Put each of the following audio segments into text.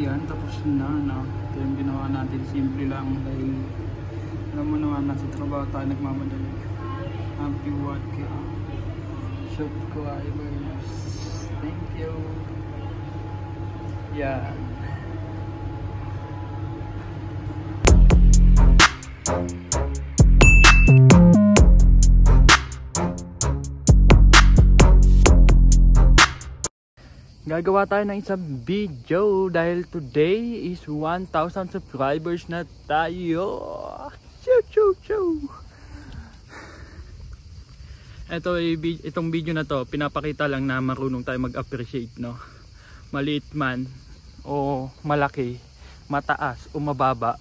Yan, tapos na, no? Ito yung ginawa natin, simple lang dahil alam mo naman, nasa trabaho tayo nagmamadali. Happy working subscribers. Thank you. Yan. Gagawa tayo ng isang video dahil today is 1,000 subscribers na tayo. Itong video na to, pinapakita lang na marunong tayo mag-appreciate, no? Maliit man o malaki, mataas o mababa,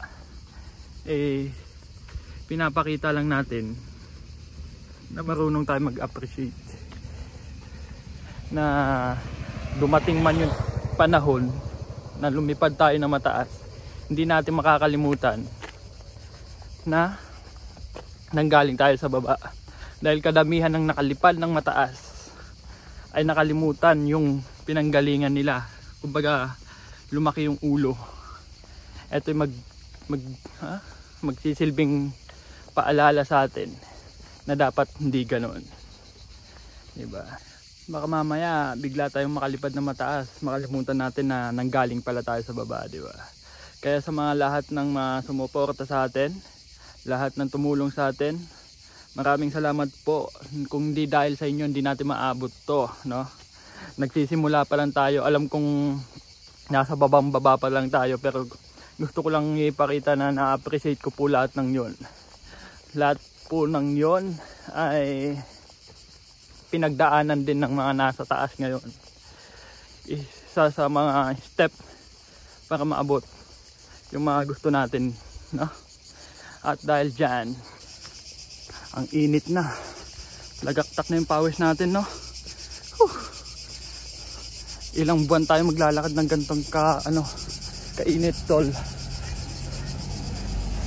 pinapakita lang natin na marunong tayo mag-appreciate. Na dumating man yung panahon na lumipad tayo na mataas, hindi natin makakalimutan na nanggaling tayo sa baba. Dahil kadamihan ng nakalipad ng mataas ay nakalimutan yung pinanggalingan nila. Kumbaga lumaki yung ulo. Ito yung magsisilbing paalala sa atin na dapat hindi ganoon, diba? Baka mamaya bigla tayong makalipad na mataas, makalimutan natin na nanggaling pala tayo sa baba, di ba? Kaya sa mga lahat ng sumuporta sa atin, lahat ng tumulong sa atin, maraming salamat po. Kung di dahil sa inyo, hindi natin maabot to, no? Nagsisimula pa lang tayo. Alam kong nasa babang-baba pa lang tayo, pero gusto ko lang ipakita na na-appreciate ko po lahat ng yon. Lahat po ng yon ay pinagdaanan din ng mga nasa taas ngayon. Isa sa mga step para maabot yung mga gusto natin, no? At dahil dyan, ang init na, lagaktak na yung pawis natin, no? Ilang buwan tayo maglalakad ng gantong kainit, tol.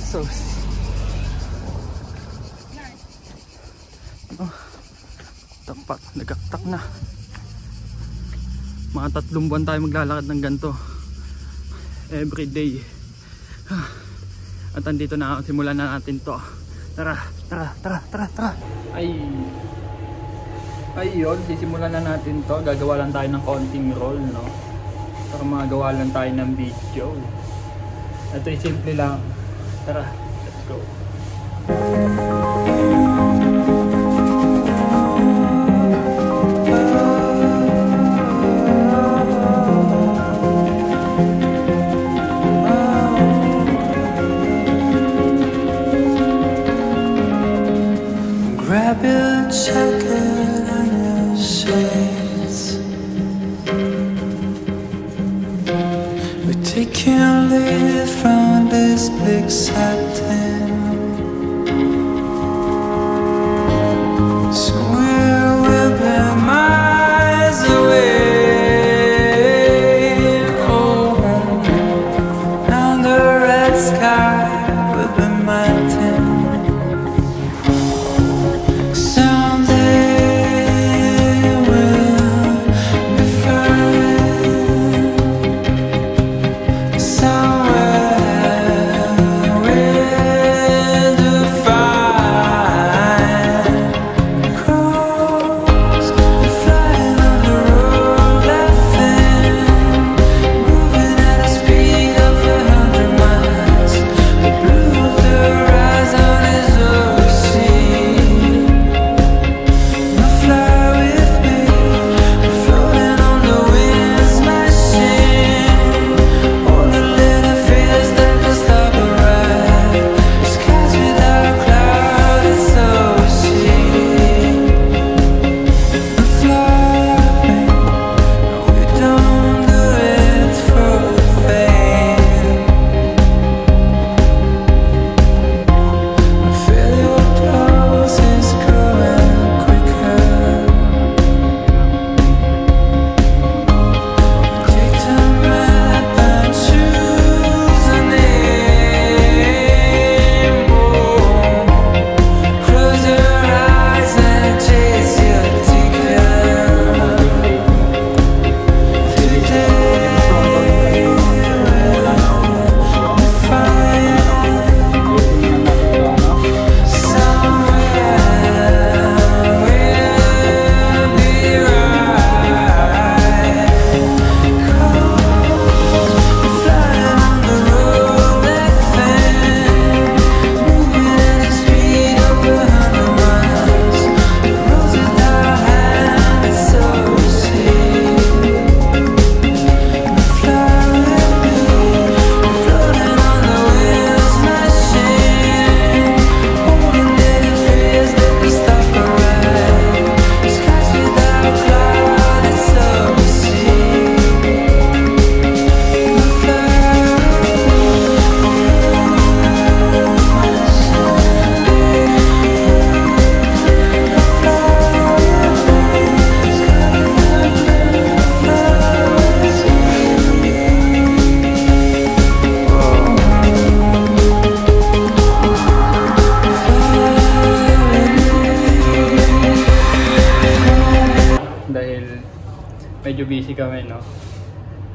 So takpak, nagaktak na. Mga 3 buwan tayo maglalakad ng ganito everyday. At andito na, simulan na natin to. Tara. Ayun, sisimulan na natin to. Gagawa lang tayo ng konting roll, no? Para magawa lang tayo ng video. Ito ay simple lang. Tara, let's go. Grab your jacket and your shades. We're taking leave from this big satin. So we'll be miles away. Oh, and the red sky will be melting. Somewhere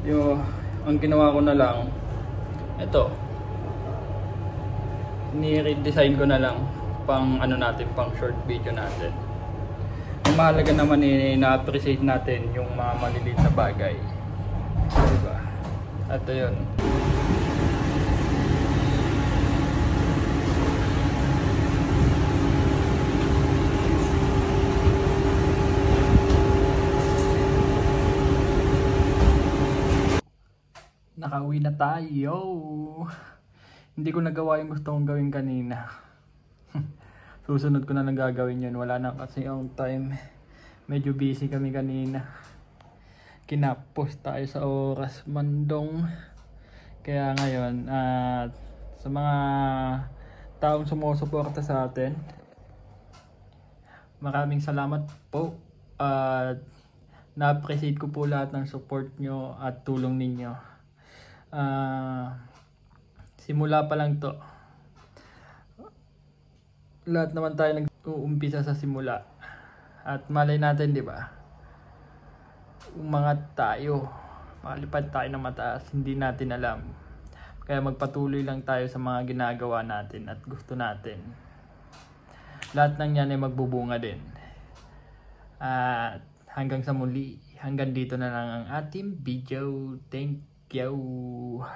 Ang ginawa ko na lang, ito, ni-redesign ko na lang pang ano natin, pang short video natin. Ang mahalaga naman na-appreciate natin yung mga maliliit na bagay, diba? At yun, nakauwi na tayo. Hindi ko nagawa yung gusto kong gawin kanina. Susunod ko na lang gagawin yun. Wala na kasi yung time. Medyo busy kami kanina. Kinapos tayo sa oras mandong. Kaya ngayon, sa mga taong sumusuporta sa atin, maraming salamat po. Na-appreciate ko po lahat ng support nyo at tulong ninyo. Simula pa lang to, lahat naman tayo nag-uumpisa sa simula, at malay natin, di ba, umangat tayo, makalipad tayo ng mataas, hindi natin alam. Kaya magpatuloy lang tayo sa mga ginagawa natin at gusto natin. Lahat ng yan ay magbubunga din. At hanggang sa muli, hanggang dito na lang ang ating video. Thank you.